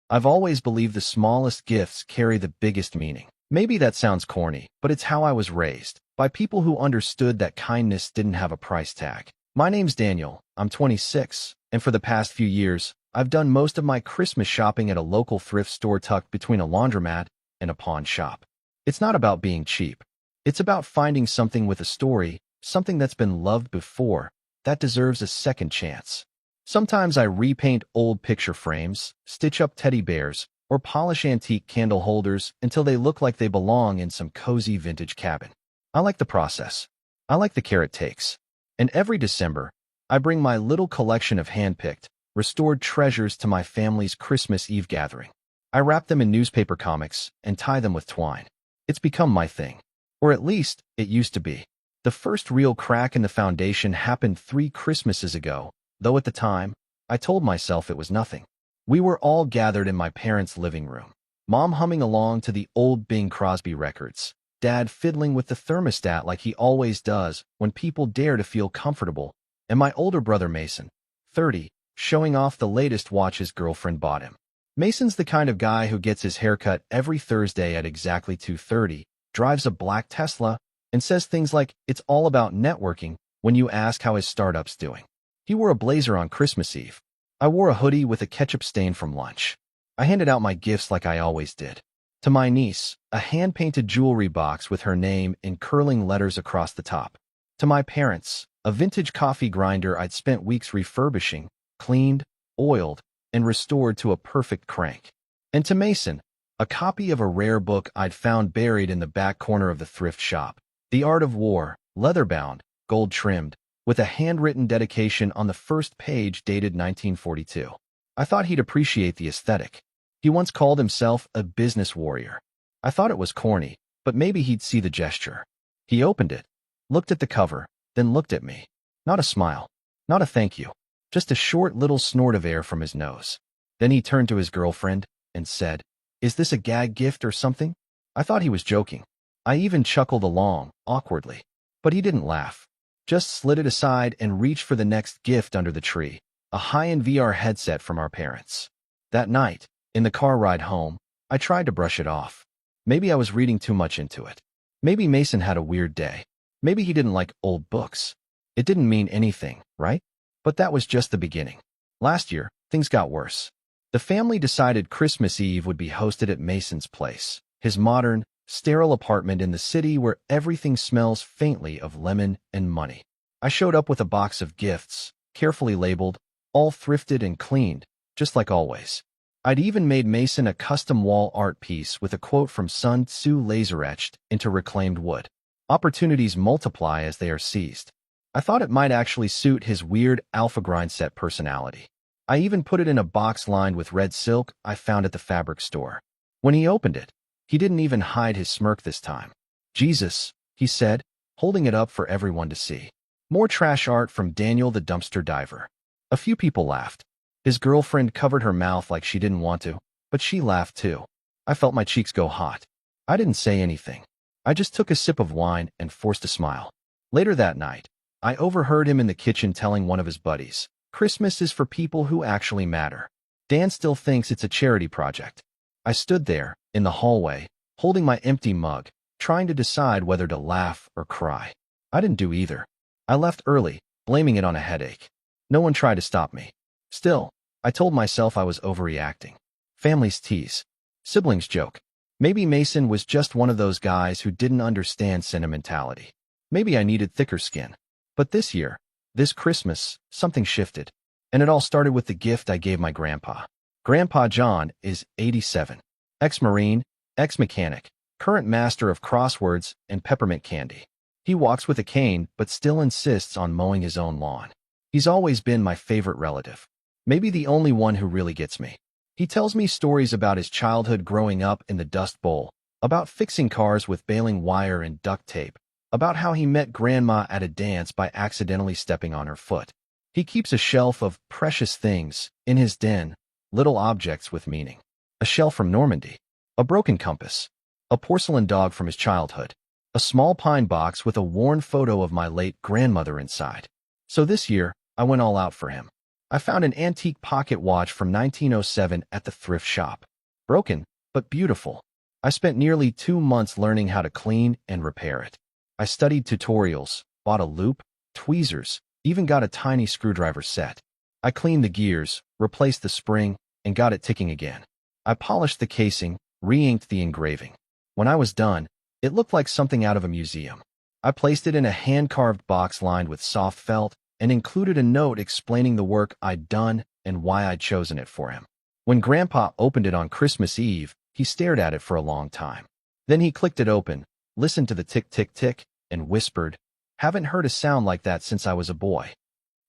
I've always believed the smallest gifts carry the biggest meaning. Maybe that sounds corny, but it's how I was raised, by people who understood that kindness didn't have a price tag. My name's Daniel, I'm 26, and for the past few years, I've done most of my Christmas shopping at a local thrift store tucked between a laundromat and a pawn shop. It's not about being cheap. It's about finding something with a story, something that's been loved before, that deserves a second chance. Sometimes I repaint old picture frames, stitch up teddy bears, or polish antique candle holders until they look like they belong in some cozy vintage cabin. I like the process. I like the care it takes. And every December, I bring my little collection of hand-picked, restored treasures to my family's Christmas Eve gathering. I wrap them in newspaper comics and tie them with twine. It's become my thing. Or at least, it used to be. The first real crack in the foundation happened 3 Christmases ago, though at the time, I told myself it was nothing. We were all gathered in my parents' living room. Mom humming along to the old Bing Crosby records. Dad fiddling with the thermostat like he always does when people dare to feel comfortable. And my older brother Mason, 30, showing off the latest watch his girlfriend bought him. Mason's the kind of guy who gets his haircut every Thursday at exactly 2:30, drives a black Tesla, and says things like, "It's all about networking," when you ask how his startup's doing. He wore a blazer on Christmas Eve. I wore a hoodie with a ketchup stain from lunch. I handed out my gifts like I always did. To my niece, a hand-painted jewelry box with her name in curling letters across the top. To my parents, a vintage coffee grinder I'd spent weeks refurbishing, cleaned, oiled, and restored to a perfect crank. And to Mason, a copy of a rare book I'd found buried in the back corner of the thrift shop. The Art of War, leather-bound, gold-trimmed, with a handwritten dedication on the first page dated 1942. I thought he'd appreciate the aesthetic. He once called himself a business warrior. I thought it was corny, but maybe he'd see the gesture. He opened it, looked at the cover, then looked at me. Not a smile, not a thank you, just a short little snort of air from his nose. Then he turned to his girlfriend and said, "Is this a gag gift or something?" I thought he was joking. I even chuckled along, awkwardly. But he didn't laugh. Just slid it aside and reached for the next gift under the tree, a high-end VR headset from our parents. That night, in the car ride home, I tried to brush it off. Maybe I was reading too much into it. Maybe Mason had a weird day. Maybe he didn't like old books. It didn't mean anything, right? But that was just the beginning. Last year, things got worse. The family decided Christmas Eve would be hosted at Mason's place, his modern, sterile apartment in the city where everything smells faintly of lemon and money. I showed up with a box of gifts, carefully labeled, all thrifted and cleaned, just like always. I'd even made Mason a custom wall art piece with a quote from Sun Tzu laser-etched into reclaimed wood. Opportunities multiply as they are seized. I thought it might actually suit his weird alpha grind set personality. I even put it in a box lined with red silk I found at the fabric store. When he opened it, he didn't even hide his smirk this time. "Jesus," he said, holding it up for everyone to see. More trash art from Daniel the dumpster diver. A few people laughed. His girlfriend covered her mouth like she didn't want to, but she laughed too. I felt my cheeks go hot. I didn't say anything. I just took a sip of wine and forced a smile. Later that night, I overheard him in the kitchen telling one of his buddies, "Christmas is for people who actually matter. Dan still thinks it's a charity project." I stood there, in the hallway, holding my empty mug, trying to decide whether to laugh or cry. I didn't do either. I left early, blaming it on a headache. No one tried to stop me. Still, I told myself I was overreacting. Families tease. Siblings joke. Maybe Mason was just one of those guys who didn't understand sentimentality. Maybe I needed thicker skin. But this year, this Christmas, something shifted. And it all started with the gift I gave my grandpa. Grandpa John is 87. Ex-Marine, ex-mechanic, current master of crosswords and peppermint candy. He walks with a cane but still insists on mowing his own lawn. He's always been my favorite relative. Maybe the only one who really gets me. He tells me stories about his childhood growing up in the Dust Bowl, about fixing cars with baling wire and duct tape, about how he met Grandma at a dance by accidentally stepping on her foot. He keeps a shelf of precious things in his den, little objects with meaning. A shell from Normandy, a broken compass, a porcelain dog from his childhood, a small pine box with a worn photo of my late grandmother inside. So this year, I went all out for him. I found an antique pocket watch from 1907 at the thrift shop. Broken, but beautiful. I spent nearly 2 months learning how to clean and repair it. I studied tutorials, bought a loop, tweezers, even got a tiny screwdriver set. I cleaned the gears, replaced the spring, and got it ticking again. I polished the casing, re-inked the engraving. When I was done, it looked like something out of a museum. I placed it in a hand-carved box lined with soft felt and included a note explaining the work I'd done and why I'd chosen it for him. When Grandpa opened it on Christmas Eve, he stared at it for a long time. Then he clicked it open, listened to the tick-tick-tick, and whispered, "Haven't heard a sound like that since I was a boy."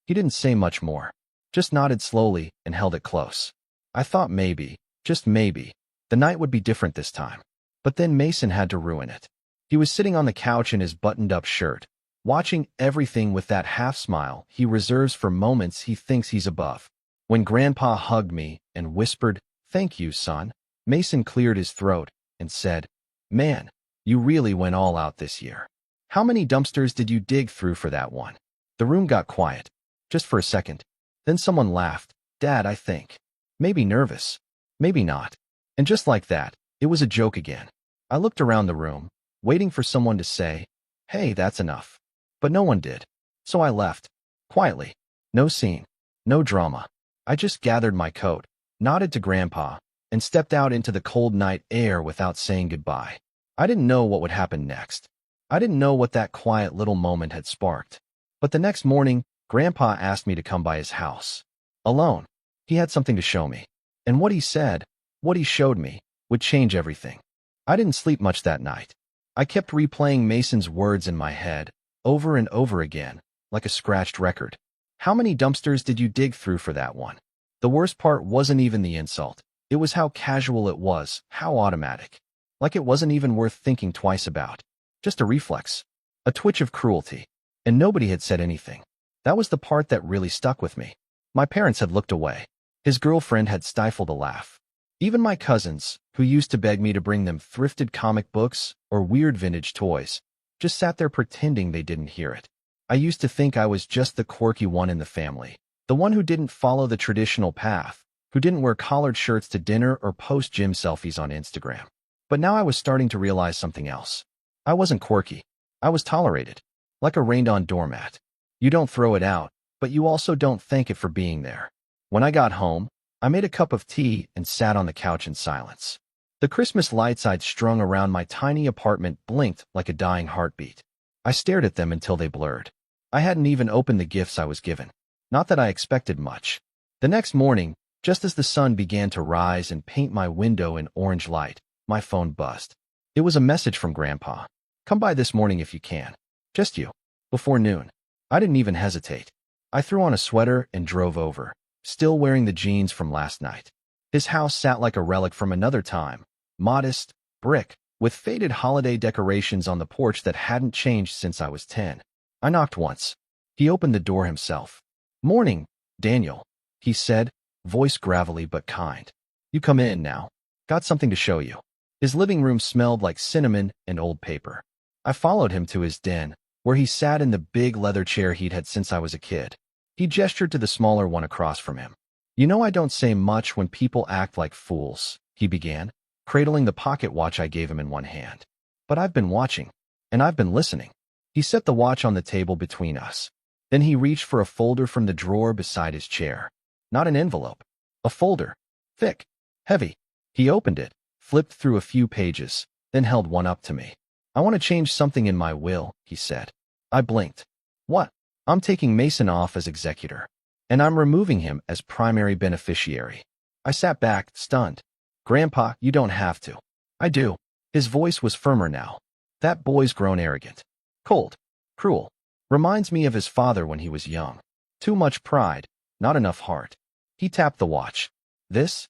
He didn't say much more, just nodded slowly and held it close. I thought maybe, just maybe, the night would be different this time. But then Mason had to ruin it. He was sitting on the couch in his buttoned-up shirt, watching everything with that half-smile he reserves for moments he thinks he's above. When Grandpa hugged me and whispered, "Thank you, son," Mason cleared his throat and said, "Man, you really went all out this year. How many dumpsters did you dig through for that one?" The room got quiet, just for a second. Then someone laughed. "Dad, I think." Maybe nervous, maybe not. And just like that, it was a joke again. I looked around the room, waiting for someone to say, "Hey, that's enough." But no one did. So I left, quietly. No scene, no drama. I just gathered my coat, nodded to Grandpa, and stepped out into the cold night air without saying goodbye. I didn't know what would happen next. I didn't know what that quiet little moment had sparked. But the next morning, Grandpa asked me to come by his house. Alone. He had something to show me. And what he said, what he showed me, would change everything. I didn't sleep much that night. I kept replaying Mason's words in my head, over and over again, like a scratched record. How many dumpsters did you dig through for that one? The worst part wasn't even the insult. It was how casual it was, how automatic. Like it wasn't even worth thinking twice about. Just a reflex. A twitch of cruelty. And nobody had said anything. That was the part that really stuck with me. My parents had looked away. His girlfriend had stifled a laugh. Even my cousins, who used to beg me to bring them thrifted comic books or weird vintage toys, just sat there pretending they didn't hear it. I used to think I was just the quirky one in the family, the one who didn't follow the traditional path, who didn't wear collared shirts to dinner or post gym selfies on Instagram. But now I was starting to realize something else. I wasn't quirky. I was tolerated. Like a rained-on doormat. You don't throw it out, but you also don't thank it for being there. When I got home, I made a cup of tea and sat on the couch in silence. The Christmas lights I'd strung around my tiny apartment blinked like a dying heartbeat. I stared at them until they blurred. I hadn't even opened the gifts I was given. Not that I expected much. The next morning, just as the sun began to rise and paint my window in orange light, my phone buzzed. It was a message from Grandpa. "Come by this morning if you can. Just you. Before noon." I didn't even hesitate. I threw on a sweater and drove over, still wearing the jeans from last night. His house sat like a relic from another time, modest, brick, with faded holiday decorations on the porch that hadn't changed since I was 10. I knocked once. He opened the door himself. "Morning, Daniel," he said, voice gravelly but kind. "You come in now. Got something to show you." His living room smelled like cinnamon and old paper. I followed him to his den, where he sat in the big leather chair he'd had since I was a kid. He gestured to the smaller one across from him. "You know I don't say much when people act like fools," he began, cradling the pocket watch I gave him in one hand. "But I've been watching, and I've been listening." He set the watch on the table between us. Then he reached for a folder from the drawer beside his chair. Not an envelope. A folder. Thick. Heavy. He opened it, flipped through a few pages, then held one up to me. "I want to change something in my will," he said. I blinked. "What?" "I'm taking Mason off as executor, and I'm removing him as primary beneficiary." I sat back, stunned. "Grandpa, you don't have to." "I do." His voice was firmer now. "That boy's grown arrogant. Cold. Cruel. Reminds me of his father when he was young. Too much pride, not enough heart." He tapped the watch. This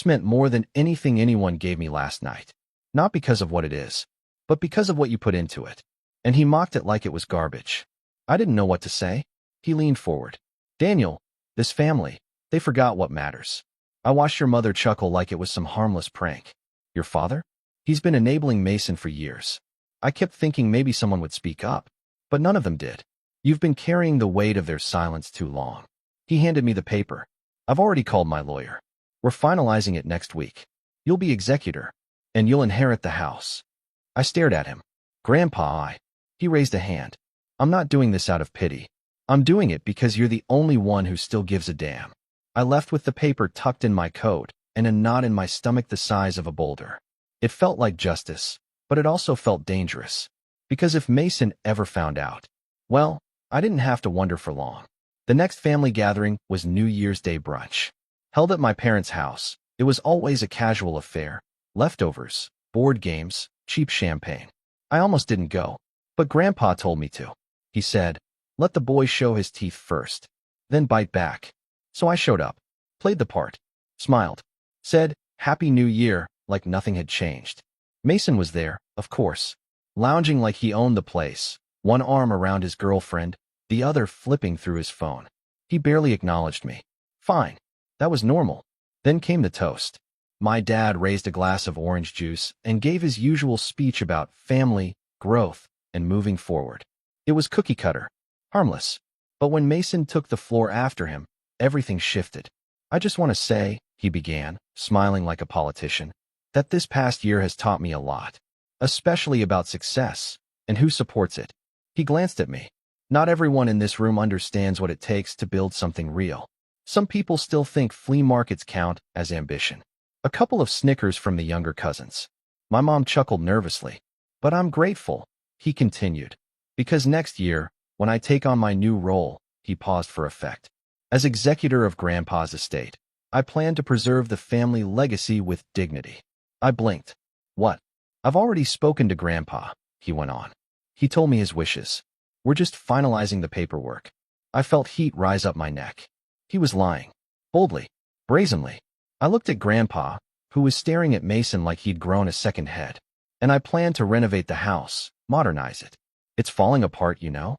meant more than anything anyone gave me last night. Not because of what it is, but because of what you put into it." And he mocked it like it was garbage. I didn't know what to say. He leaned forward. "Daniel, this family, they forgot what matters." I watched your mother chuckle like it was some harmless prank. "Your father? He's been enabling Mason for years." I kept thinking maybe someone would speak up, but none of them did. "You've been carrying the weight of their silence too long." He handed me the paper. I've already called my lawyer. We're finalizing it next week. You'll be executor, and you'll inherit the house. I stared at him. Grandpa, He raised a hand. I'm not doing this out of pity. I'm doing it because you're the only one who still gives a damn. I left with the paper tucked in my coat and a knot in my stomach the size of a boulder. It felt like justice, but it also felt dangerous. Because if Mason ever found out, well, I didn't have to wonder for long. The next family gathering was New Year's Day brunch. Held at my parents' house, it was always a casual affair. Leftovers, board games, cheap champagne. I almost didn't go, but Grandpa told me to. He said, let the boy show his teeth first, then bite back. So I showed up, played the part, smiled, said, Happy New Year, like nothing had changed. Mason was there, of course, lounging like he owned the place, one arm around his girlfriend, the other flipping through his phone. He barely acknowledged me. Fine. That was normal. Then came the toast. My dad raised a glass of orange juice and gave his usual speech about family, growth, and moving forward. It was cookie cutter, harmless. But when Mason took the floor after him, everything shifted. I just want to say, he began, smiling like a politician, that this past year has taught me a lot, especially about success and who supports it. He glanced at me. Not everyone in this room understands what it takes to build something real. Some people still think flea markets count as ambition. A couple of snickers from the younger cousins. My mom chuckled nervously. But I'm grateful, he continued, because next year, when I take on my new role, he paused for effect. As executor of Grandpa's estate, I plan to preserve the family legacy with dignity. I blinked. What? I've already spoken to Grandpa, he went on. He told me his wishes. We're just finalizing the paperwork. I felt heat rise up my neck. He was lying. Boldly. Brazenly. I looked at Grandpa, who was staring at Mason like he'd grown a second head. And I planned to renovate the house, modernize it. It's falling apart, you know?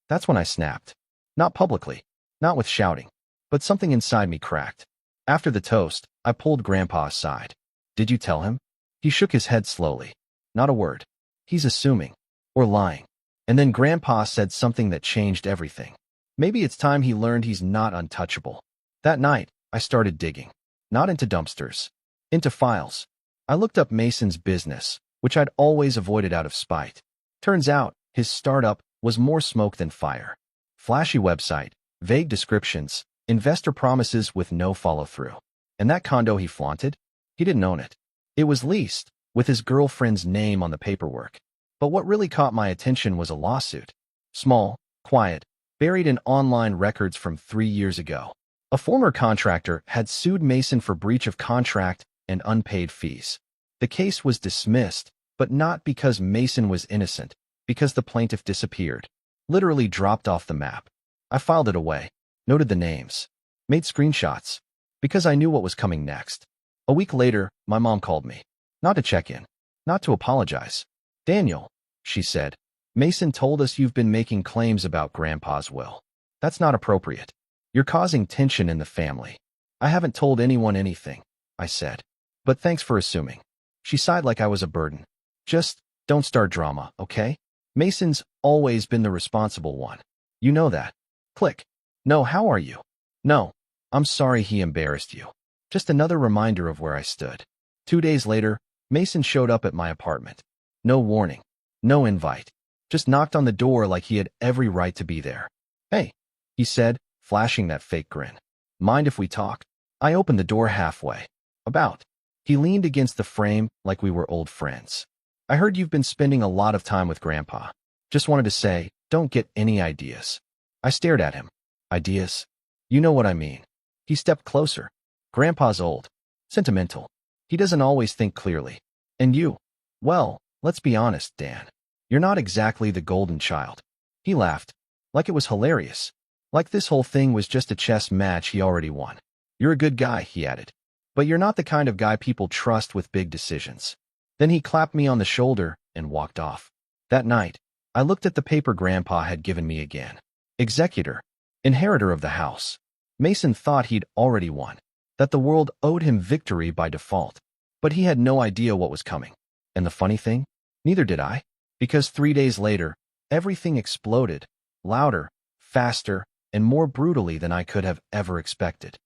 That's when I snapped. Not publicly. Not with shouting. But something inside me cracked. After the toast, I pulled Grandpa aside. Did you tell him? He shook his head slowly. Not a word. He's assuming. Or lying. And then Grandpa said something that changed everything. Maybe it's time he learned he's not untouchable. That night, I started digging. Not into dumpsters. Into files. I looked up Mason's business, which I'd always avoided out of spite. Turns out, his startup was more smoke than fire. Flashy website, vague descriptions, investor promises with no follow-through. And that condo he flaunted? He didn't own it. It was leased, with his girlfriend's name on the paperwork. But what really caught my attention was a lawsuit. Small, quiet, buried in online records from 3 years ago. A former contractor had sued Mason for breach of contract and unpaid fees. The case was dismissed, but not because Mason was innocent, because the plaintiff disappeared. Literally dropped off the map. I filed it away, noted the names, made screenshots, because I knew what was coming next. A week later, my mom called me. Not to check in, not to apologize. Daniel, she said, Mason told us you've been making claims about Grandpa's will. That's not appropriate. You're causing tension in the family. I haven't told anyone anything, I said. But thanks for assuming. She sighed like I was a burden. Just don't start drama, okay? Mason's always been the responsible one. You know that. Click. No, how are you? No, I'm sorry he embarrassed you. Just another reminder of where I stood. 2 days later, Mason showed up at my apartment. No warning. No invite. Just knocked on the door like he had every right to be there. Hey, he said, flashing that fake grin. Mind if we talk? I opened the door halfway. About. He leaned against the frame like we were old friends. I heard you've been spending a lot of time with Grandpa. Just wanted to say, don't get any ideas. I stared at him. Ideas? You know what I mean. He stepped closer. Grandpa's old. Sentimental. He doesn't always think clearly. And you? Well, let's be honest, Dan. You're not exactly the golden child. He laughed. Like it was hilarious. Like this whole thing was just a chess match he already won. You're a good guy, he added. But you're not the kind of guy people trust with big decisions. Then he clapped me on the shoulder and walked off. That night, I looked at the paper Grandpa had given me again. Executor. Inheritor of the house. Mason thought he'd already won. That the world owed him victory by default. But he had no idea what was coming. And the funny thing? Neither did I. Because 3 days later, everything exploded. Louder, faster, and more brutally than I could have ever expected.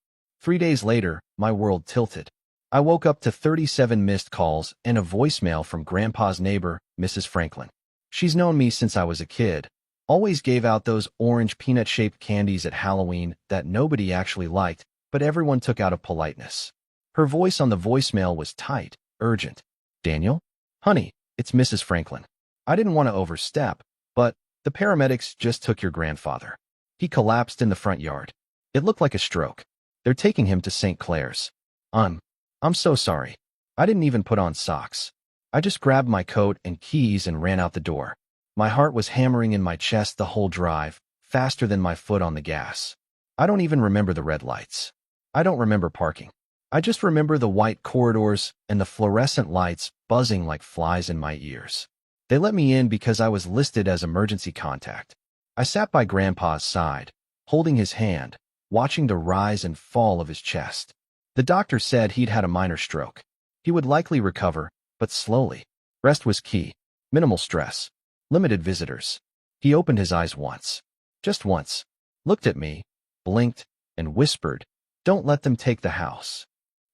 3 days later, my world tilted. I woke up to 37 missed calls and a voicemail from Grandpa's neighbor, Mrs. Franklin. She's known me since I was a kid. Always gave out those orange peanut-shaped candies at Halloween that nobody actually liked, but everyone took out of politeness. Her voice on the voicemail was tight, urgent. "Daniel? Honey, it's Mrs. Franklin. I didn't want to overstep, but the paramedics just took your grandfather. He collapsed in the front yard. It looked like a stroke. They're taking him to St. Clair's. I'm so sorry. I didn't even put on socks. I just grabbed my coat and keys and ran out the door. My heart was hammering in my chest the whole drive, faster than my foot on the gas. I don't even remember the red lights. I don't remember parking. I just remember the white corridors and the fluorescent lights buzzing like flies in my ears. They let me in because I was listed as emergency contact. I sat by Grandpa's side, holding his hand, watching the rise and fall of his chest. The doctor said he'd had a minor stroke. He would likely recover, but slowly. Rest was key. Minimal stress. Limited visitors. He opened his eyes once. Just once. Looked at me, blinked, and whispered, "Don't let them take the house."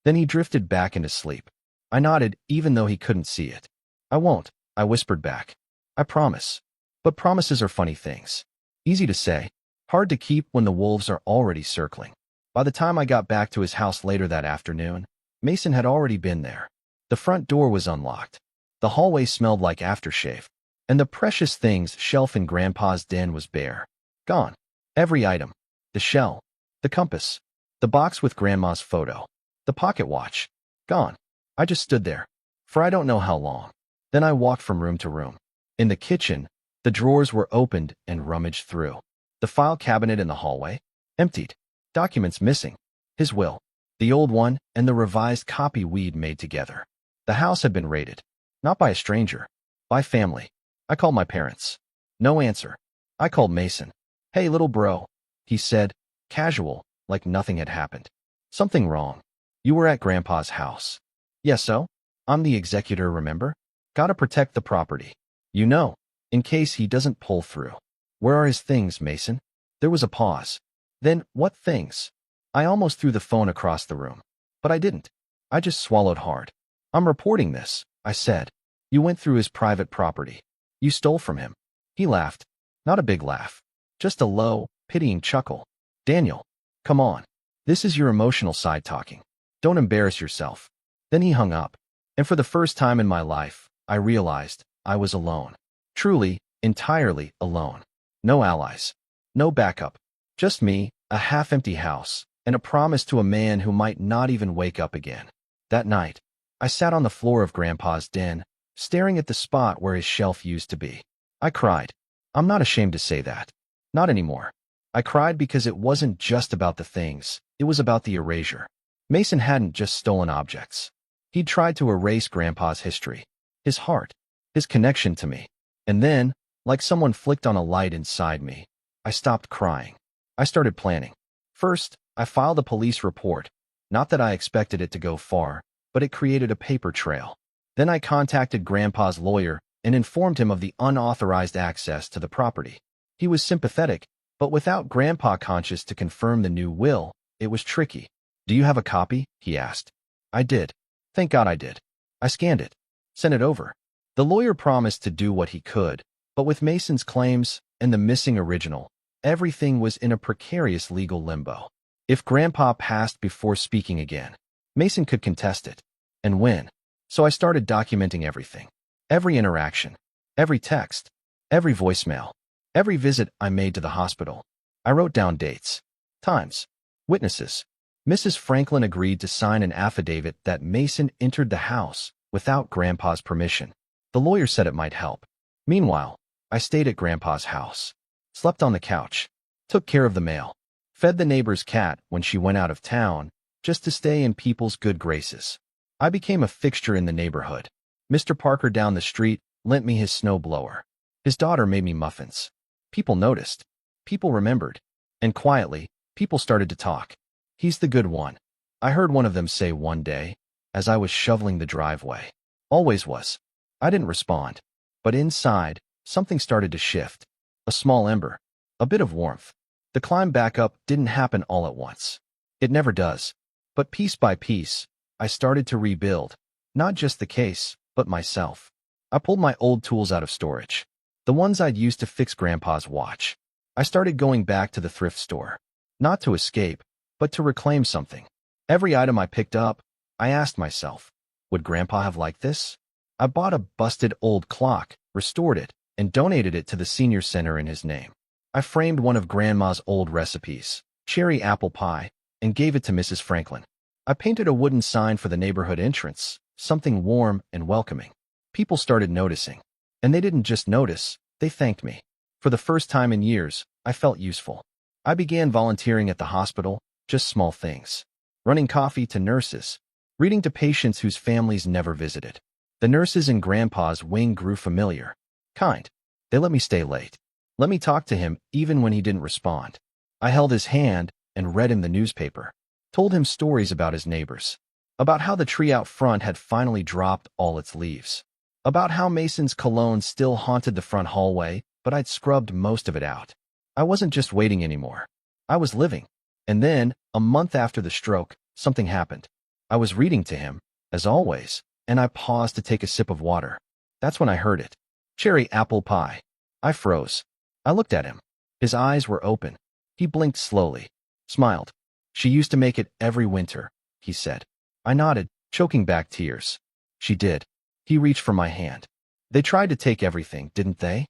Then he drifted back into sleep. I nodded, even though he couldn't see it. "I won't," I whispered back. "I promise." But promises are funny things. Easy to say, hard to keep when the wolves are already circling. By the time I got back to his house later that afternoon, Mason had already been there. The front door was unlocked. The hallway smelled like aftershave. And the precious things shelf in Grandpa's den was bare. Gone. Every item. The shell. The compass. The box with Grandma's photo. The pocket watch. Gone. I just stood there. For I don't know how long. Then I walked from room to room. In the kitchen, the drawers were opened and rummaged through. The file cabinet in the hallway. Emptied. Documents missing. His will. The old one and the revised copy we'd made together. The house had been raided. Not by a stranger. By family. I called my parents. No answer. I called Mason. "Hey, little bro," he said, casual, like nothing had happened. "Something wrong. You were at Grandpa's house." "Yes, so? I'm the executor, remember? Gotta protect the property. You know, in case he doesn't pull through." "Where are his things, Mason?" There was a pause. "Then, what things?" I almost threw the phone across the room. But I didn't. I just swallowed hard. "I'm reporting this," I said. "You went through his private property. You stole from him." He laughed. Not a big laugh. Just a low, pitying chuckle. "Daniel, come on. This is your emotional side talking. Don't embarrass yourself." Then he hung up. And for the first time in my life, I realized I was alone. Truly, entirely alone. No allies. No backup. Just me, a half-empty house, and a promise to a man who might not even wake up again. That night, I sat on the floor of Grandpa's den, staring at the spot where his shelf used to be. I cried. I'm not ashamed to say that. Not anymore. I cried because it wasn't just about the things, it was about the erasure. Mason hadn't just stolen objects. He'd tried to erase Grandpa's history, his heart, his connection to me. And then, like someone flicked on a light inside me, I stopped crying. I started planning. First, I filed a police report. Not that I expected it to go far, but it created a paper trail. Then I contacted Grandpa's lawyer and informed him of the unauthorized access to the property. He was sympathetic, but without Grandpa conscious to confirm the new will, it was tricky. "Do you have a copy?" he asked. I did. Thank God I did. I scanned it. Sent it over. The lawyer promised to do what he could, but with Mason's claims and the missing original, everything was in a precarious legal limbo. If Grandpa passed before speaking again, Mason could contest it. And win. So I started documenting everything. Every interaction. Every text. Every voicemail. Every visit I made to the hospital. I wrote down dates. Times. Witnesses. Mrs. Franklin agreed to sign an affidavit that Mason entered the house without Grandpa's permission. The lawyer said it might help. Meanwhile, I stayed at Grandpa's house. Slept on the couch. Took care of the mail. Fed the neighbor's cat when she went out of town, just to stay in people's good graces. I became a fixture in the neighborhood. Mr. Parker down the street lent me his snowblower. His daughter made me muffins. People noticed. People remembered. And quietly, people started to talk. "He's the good one," I heard one of them say one day, as I was shoveling the driveway. Always was. I didn't respond. But inside, something started to shift. A small ember. A bit of warmth. The climb back up didn't happen all at once. It never does. But piece by piece, I started to rebuild, not just the case, but myself. I pulled my old tools out of storage, the ones I'd used to fix Grandpa's watch. I started going back to the thrift store, not to escape, but to reclaim something. Every item I picked up, I asked myself, would Grandpa have liked this? I bought a busted old clock, restored it, and donated it to the senior center in his name. I framed one of Grandma's old recipes, cherry apple pie, and gave it to Mrs. Franklin. I painted a wooden sign for the neighborhood entrance, something warm and welcoming. People started noticing. And they didn't just notice, they thanked me. For the first time in years, I felt useful. I began volunteering at the hospital, just small things. Running coffee to nurses, reading to patients whose families never visited. The nurses in Grandpa's wing grew familiar, kind. They let me stay late. Let me talk to him even when he didn't respond. I held his hand and read him the newspaper. Told him stories about his neighbors. About how the tree out front had finally dropped all its leaves. About how Mason's cologne still haunted the front hallway, but I'd scrubbed most of it out. I wasn't just waiting anymore. I was living. And then, a month after the stroke, something happened. I was reading to him, as always, and I paused to take a sip of water. That's when I heard it. Cherry apple pie. I froze. I looked at him. His eyes were open. He blinked slowly. Smiled. She used to make it every winter, he said. I nodded, choking back tears. She did. He reached for my hand. They tried to take everything, didn't they?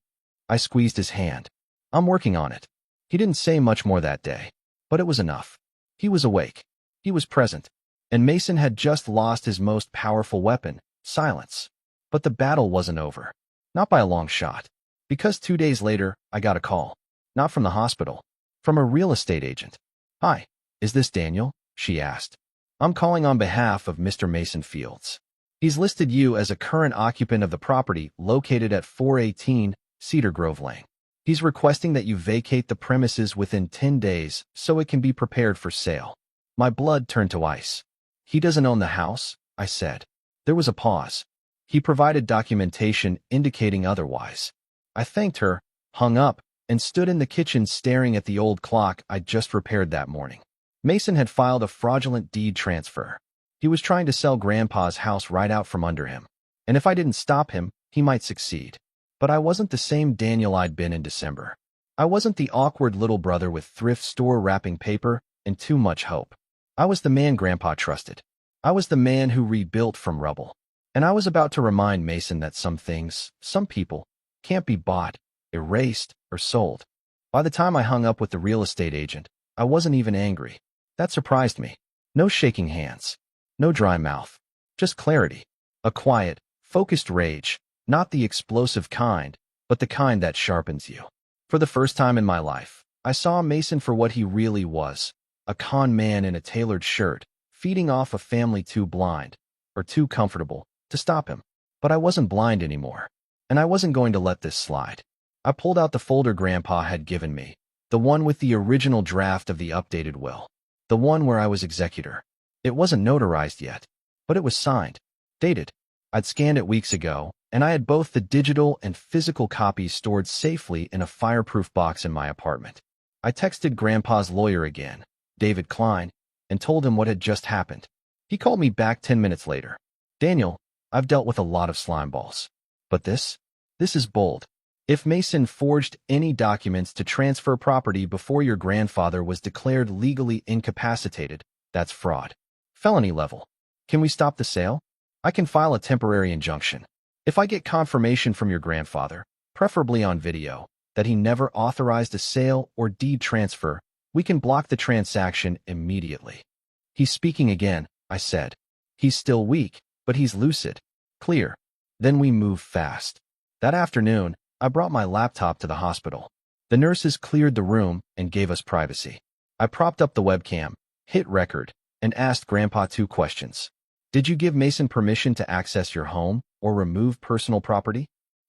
I squeezed his hand. I'm working on it. He didn't say much more that day, but it was enough. He was awake. He was present. And Mason had just lost his most powerful weapon, silence. But the battle wasn't over. Not by a long shot. Because 2 days later, I got a call. Not from the hospital. From a real estate agent. Hi, is this Daniel? She asked. I'm calling on behalf of Mr. Mason Fields. He's listed you as a current occupant of the property located at 418 Cedar Grove Lane. He's requesting that you vacate the premises within 10 days so it can be prepared for sale. My blood turned to ice. He doesn't own the house, I said. There was a pause. He provided documentation indicating otherwise. I thanked her, hung up, and stood in the kitchen staring at the old clock I'd just repaired that morning. Mason had filed a fraudulent deed transfer. He was trying to sell Grandpa's house right out from under him. And if I didn't stop him, he might succeed. But I wasn't the same Daniel I'd been in December. I wasn't the awkward little brother with thrift store wrapping paper and too much hope. I was the man Grandpa trusted. I was the man who rebuilt from rubble. And I was about to remind Mason that some things, some people, can't be bought, erased, or sold. By the time I hung up with the real estate agent, I wasn't even angry. That surprised me. No shaking hands. No dry mouth. Just clarity. A quiet, focused rage. Not the explosive kind, but the kind that sharpens you. For the first time in my life, I saw Mason for what he really was. A con man in a tailored shirt, feeding off a family too blind, or too comfortable, to stop him. But I wasn't blind anymore. And I wasn't going to let this slide. I pulled out the folder Grandpa had given me, the one with the original draft of the updated will. The one where I was executor. It wasn't notarized yet, but it was signed. Dated. I'd scanned it weeks ago, and I had both the digital and physical copies stored safely in a fireproof box in my apartment. I texted Grandpa's lawyer again, David Klein, and told him what had just happened. He called me back 10 minutes later. Daniel, I've dealt with a lot of slime balls. But this is bold. If Mason forged any documents to transfer property before your grandfather was declared legally incapacitated, that's fraud. Felony level. Can we stop the sale? I can file a temporary injunction. If I get confirmation from your grandfather, preferably on video, that he never authorized a sale or deed transfer, we can block the transaction immediately. He's speaking again, I said. He's still weak, but he's lucid. Clear. Then we move fast. That afternoon, I brought my laptop to the hospital. The nurses cleared the room and gave us privacy. I propped up the webcam, hit record, and asked Grandpa 2 questions. Did you give Mason permission to access your home or remove personal property?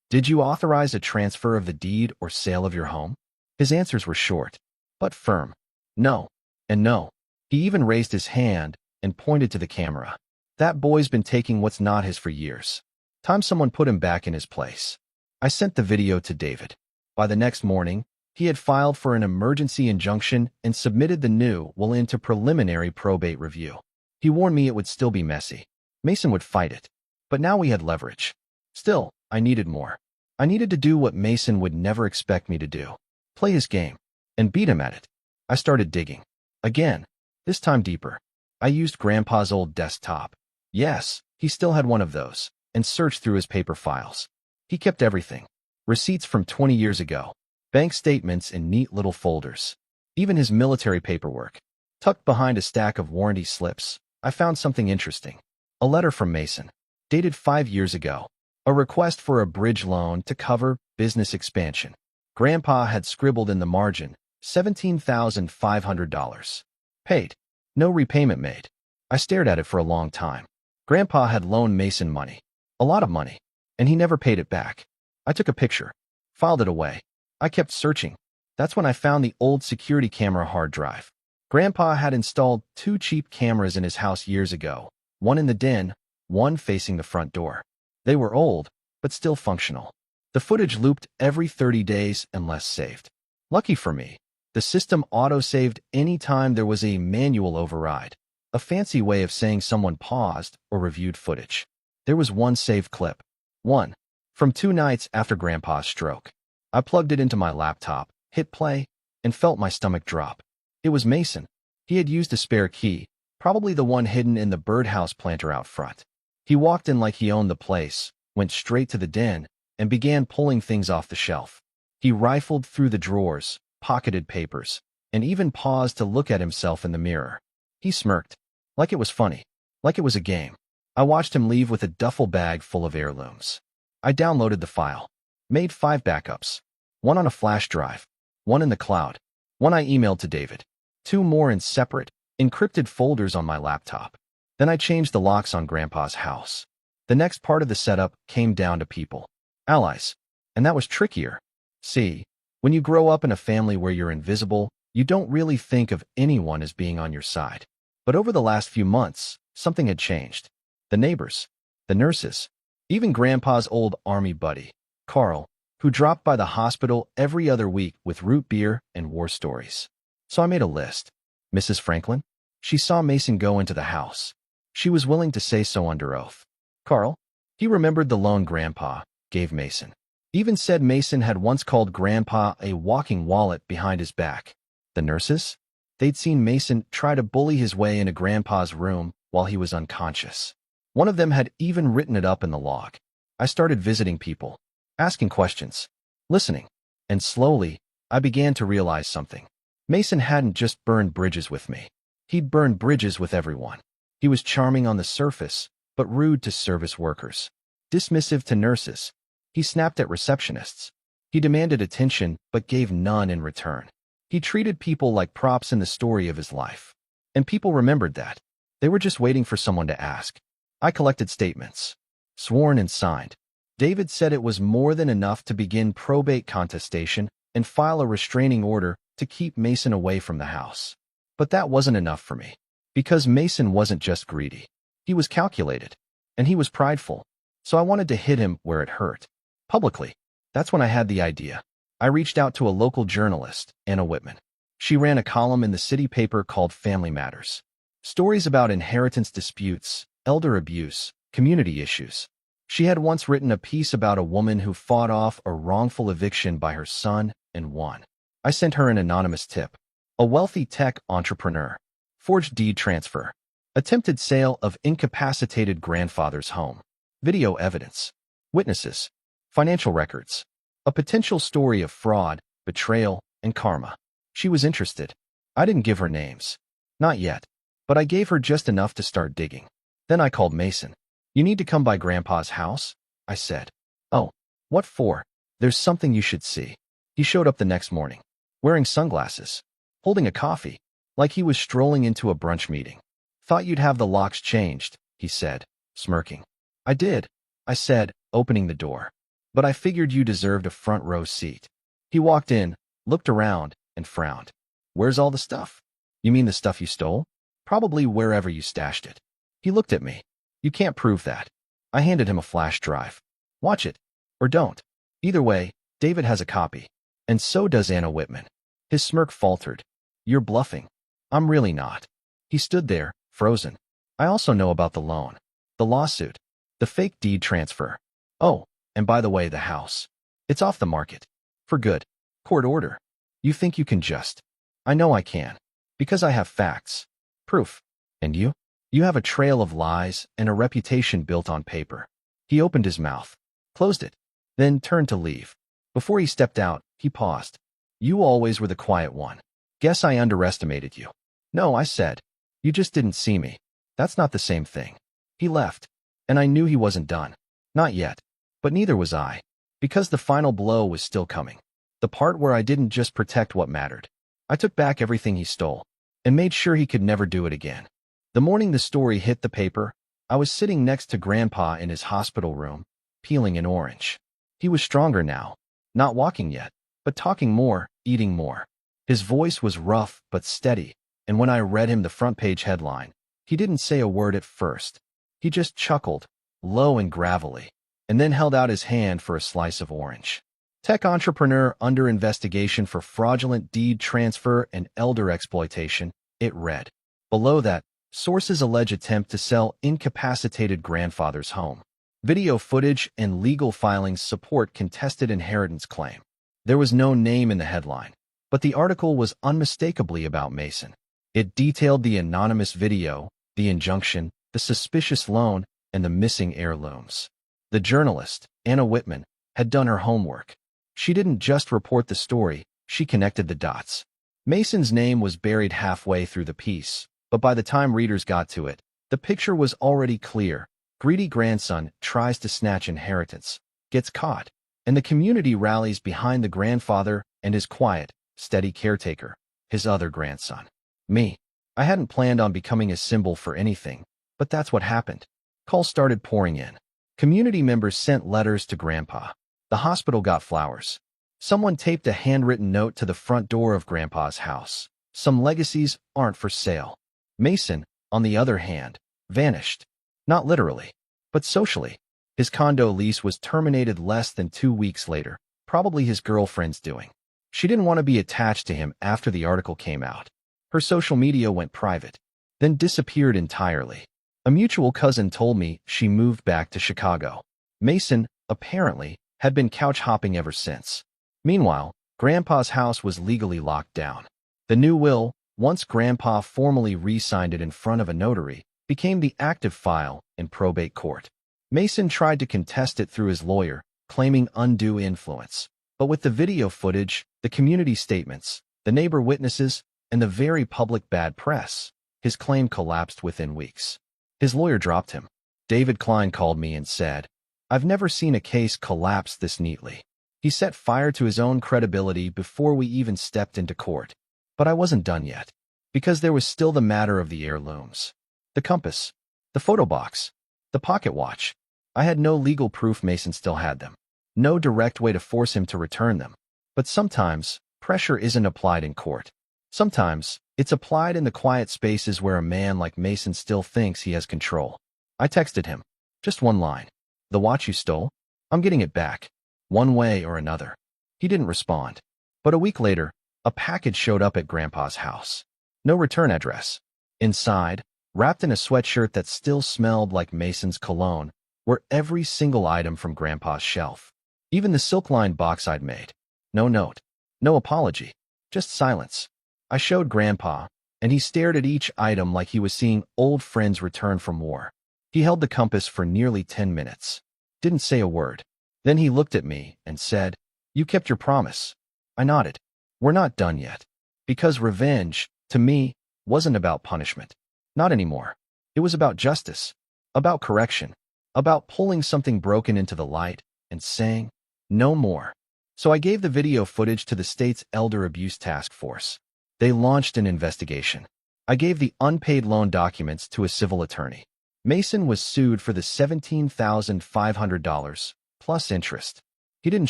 Did you authorize a transfer of the deed or sale of your home? His answers were short, but firm. No, and no. He even raised his hand and pointed to the camera. That boy's been taking what's not his for years. Time someone put him back in his place. I sent the video to David. By the next morning, He had filed for an emergency injunction and submitted the new will into preliminary probate review. He warned me it would still be messy. Mason would fight it. But now we had leverage. Still, I needed more. I needed to do what Mason would never expect me to do. Play his game. And beat him at it. I started digging. Again. This time deeper. I used Grandpa's old desktop. Yes, he still had one of those. And searched through his paper files. He kept everything. Receipts from 20 years ago. Bank statements in neat little folders. Even his military paperwork. Tucked behind a stack of warranty slips, I found something interesting. A letter from Mason. Dated 5 years ago. A request for a bridge loan to cover business expansion. Grandpa had scribbled in the margin, $17,500. Paid. No repayment made. I stared at it for a long time. Grandpa had loaned Mason money. A lot of money. And he never paid it back. I took a picture. Filed it away. I kept searching. That's when I found the old security camera hard drive. Grandpa had installed 2 cheap cameras in his house years ago, one in the den, one facing the front door. They were old, but still functional. The footage looped every 30 days unless saved. Lucky for me, the system auto-saved any time there was a manual override, a fancy way of saying someone paused or reviewed footage. There was one saved clip. One. From 2 nights after Grandpa's stroke. I plugged it into my laptop, hit play, and felt my stomach drop. It was Mason. He had used a spare key, probably the one hidden in the birdhouse planter out front. He walked in like he owned the place, went straight to the den, and began pulling things off the shelf. He rifled through the drawers, pocketed papers, and even paused to look at himself in the mirror. He smirked. Like it was funny. Like it was a game. I watched him leave with a duffel bag full of heirlooms. I downloaded the file. Made 5 backups. One on a flash drive. One in the cloud. One I emailed to David. 2 more in separate, encrypted folders on my laptop. Then I changed the locks on Grandpa's house. The next part of the setup came down to people. Allies. And that was trickier. See, when you grow up in a family where you're invisible, you don't really think of anyone as being on your side. But over the last few months, something had changed. The neighbors. The nurses. Even Grandpa's old army buddy, Carl, who dropped by the hospital every other week with root beer and war stories. So I made a list. Mrs. Franklin? She saw Mason go into the house. She was willing to say so under oath. Carl? He remembered the loan Grandpa gave Mason. Even said Mason had once called Grandpa a walking wallet behind his back. The nurses? They'd seen Mason try to bully his way into Grandpa's room while he was unconscious. One of them had even written it up in the log. I started visiting people. Asking questions, listening, and slowly, I began to realize something. Mason hadn't just burned bridges with me. He'd burned bridges with everyone. He was charming on the surface, but rude to service workers. Dismissive to nurses. He snapped at receptionists. He demanded attention, but gave none in return. He treated people like props in the story of his life. And people remembered that. They were just waiting for someone to ask. I collected statements. Sworn and signed. David said it was more than enough to begin probate contestation and file a restraining order to keep Mason away from the house. But that wasn't enough for me. Because Mason wasn't just greedy. He was calculated. And he was prideful. So I wanted to hit him where it hurt. Publicly. That's when I had the idea. I reached out to a local journalist, Anna Whitman. She ran a column in the city paper called Family Matters. Stories about inheritance disputes, elder abuse, community issues. She had once written a piece about a woman who fought off a wrongful eviction by her son and won. I sent her an anonymous tip. A wealthy tech entrepreneur. Forged deed transfer. Attempted sale of incapacitated grandfather's home. Video evidence. Witnesses. Financial records. A potential story of fraud, betrayal, and karma. She was interested. I didn't give her names. Not yet. But I gave her just enough to start digging. Then I called Mason. You need to come by Grandpa's house, I said. Oh, what for? There's something you should see. He showed up the next morning, wearing sunglasses, holding a coffee, like he was strolling into a brunch meeting. Thought you'd have the locks changed, he said, smirking. I did, I said, opening the door. But I figured you deserved a front row seat. He walked in, looked around, and frowned. Where's all the stuff? You mean the stuff you stole? Probably wherever you stashed it. He looked at me. You can't prove that. I handed him a flash drive. Watch it. Or don't. Either way, David has a copy. And so does Anna Whitman. His smirk faltered. You're bluffing. I'm really not. He stood there, frozen. I also know about the loan, the lawsuit, the fake deed transfer. Oh, and by the way, the house. It's off the market. For good. Court order. You think you can just. I know I can. Because I have facts. Proof. And you? You have a trail of lies and a reputation built on paper. He opened his mouth, closed it, then turned to leave. Before he stepped out, he paused. You always were the quiet one. Guess I underestimated you. No, I said. You just didn't see me. That's not the same thing. He left. And I knew he wasn't done. Not yet. But neither was I. Because the final blow was still coming. The part where I didn't just protect what mattered. I took back everything he stole. And made sure he could never do it again. The morning the story hit the paper, I was sitting next to Grandpa in his hospital room, peeling an orange. He was stronger now. Not walking yet, but talking more, eating more. His voice was rough but steady, and when I read him the front page headline, he didn't say a word at first. He just chuckled, low and gravelly, and then held out his hand for a slice of orange. Tech entrepreneur under investigation for fraudulent deed transfer and elder exploitation, it read. Below that, sources allege attempt to sell incapacitated grandfather's home. Video footage and legal filings support contested inheritance claim. There was no name in the headline, but the article was unmistakably about Mason. It detailed the anonymous video, the injunction, the suspicious loan, and the missing heirlooms. The journalist, Anna Whitman, had done her homework. She didn't just report the story, she connected the dots. Mason's name was buried halfway through the piece, but by the time readers got to it, the picture was already clear. Greedy grandson tries to snatch inheritance, gets caught, and the community rallies behind the grandfather and his quiet, steady caretaker, his other grandson. Me. I hadn't planned on becoming a symbol for anything, but that's what happened. Calls started pouring in. Community members sent letters to Grandpa. The hospital got flowers. Someone taped a handwritten note to the front door of Grandpa's house. Some legacies aren't for sale. Mason, on the other hand, vanished. Not literally, but socially. His condo lease was terminated less than 2 weeks later, probably his girlfriend's doing. She didn't want to be attached to him after the article came out. Her social media went private, then disappeared entirely. A mutual cousin told me she moved back to Chicago. Mason, apparently, had been couch hopping ever since. Meanwhile, Grandpa's house was legally locked down. The new will, once Grandpa formally re-signed it in front of a notary, became the active file in probate court. Mason tried to contest it through his lawyer, claiming undue influence. But with the video footage, the community statements, the neighbor witnesses, and the very public bad press, his claim collapsed within weeks. His lawyer dropped him. David Klein called me and said, I've never seen a case collapse this neatly. He set fire to his own credibility before we even stepped into court. But I wasn't done yet, because there was still the matter of the heirlooms. The compass, the photo box, the pocket watch. I had no legal proof Mason still had them. No direct way to force him to return them. But sometimes, pressure isn't applied in court. Sometimes, it's applied in the quiet spaces where a man like Mason still thinks he has control. I texted him. Just one line. The watch you stole? I'm getting it back. One way or another. He didn't respond. But a week later, a package showed up at Grandpa's house. No return address. Inside, wrapped in a sweatshirt that still smelled like Mason's cologne, were every single item from Grandpa's shelf. Even the silk-lined box I'd made. No note. No apology. Just silence. I showed Grandpa, and he stared at each item like he was seeing old friends return from war. He held the compass for nearly 10 minutes. Didn't say a word. Then he looked at me and said, You kept your promise. I nodded. We're not done yet. Because revenge, to me, wasn't about punishment. Not anymore. It was about justice. About correction. About pulling something broken into the light and saying, no more. So I gave the video footage to the state's Elder Abuse Task Force. They launched an investigation. I gave the unpaid loan documents to a civil attorney. Mason was sued for the $17,500 plus interest. He didn't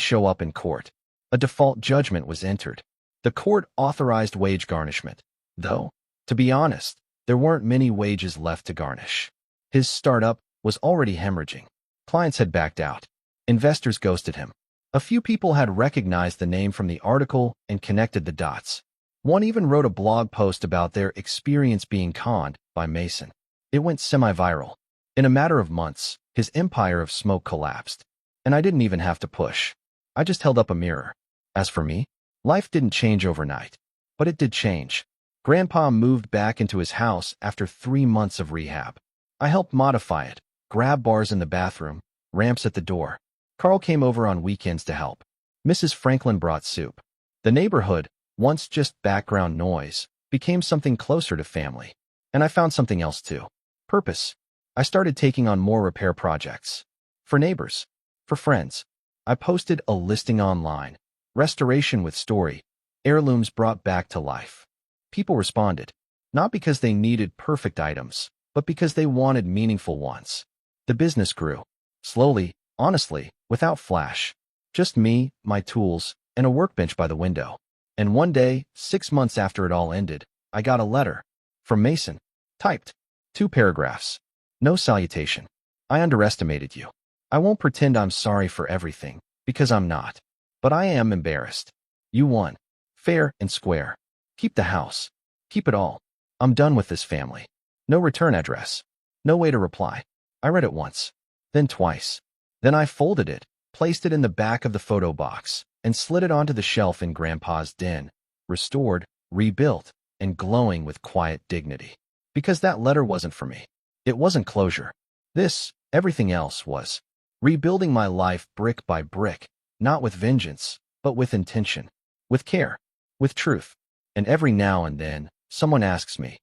show up in court. A default judgment was entered. The court authorized wage garnishment, though, to be honest, there weren't many wages left to garnish. His startup was already hemorrhaging. Clients had backed out. Investors ghosted him. A few people had recognized the name from the article and connected the dots. One even wrote a blog post about their experience being conned by Mason. It went semi-viral. In a matter of months, his empire of smoke collapsed. And I didn't even have to push. I just held up a mirror. As for me, life didn't change overnight. But it did change. Grandpa moved back into his house after 3 months of rehab. I helped modify it, grab bars in the bathroom, ramps at the door. Carl came over on weekends to help. Mrs. Franklin brought soup. The neighborhood, once just background noise, became something closer to family. And I found something else too. Purpose. I started taking on more repair projects. For neighbors. For friends. I posted a listing online. Restoration with story. Heirlooms brought back to life. People responded. Not because they needed perfect items, but because they wanted meaningful ones. The business grew. Slowly, honestly, without flash. Just me, my tools, and a workbench by the window. And one day, 6 months after it all ended, I got a letter. From Mason. Typed. 2 paragraphs. No salutation. I underestimated you. I won't pretend I'm sorry for everything, because I'm not. But I am embarrassed. You won. Fair and square. Keep the house. Keep it all. I'm done with this family. No return address. No way to reply. I read it once. Then twice. Then I folded it, placed it in the back of the photo box, and slid it onto the shelf in Grandpa's den. Restored, rebuilt, and glowing with quiet dignity. Because that letter wasn't for me. It wasn't closure. This, everything else, was. Rebuilding my life brick by brick, not with vengeance, but with intention. With care. With truth. And every now and then, someone asks me,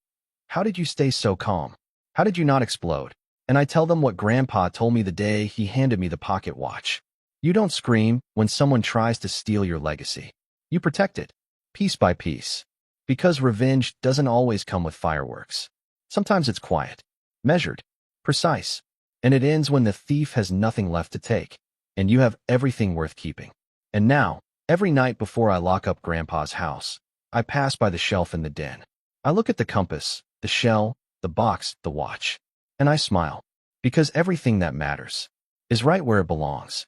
how did you stay so calm? How did you not explode? And I tell them what Grandpa told me the day he handed me the pocket watch. You don't scream when someone tries to steal your legacy. You protect it, piece by piece. Because revenge doesn't always come with fireworks. Sometimes it's quiet, measured, precise, and it ends when the thief has nothing left to take, and you have everything worth keeping. And now, every night before I lock up Grandpa's house, I pass by the shelf in the den. I look at the compass, the shell, the box, the watch, and I smile, because everything that matters is right where it belongs.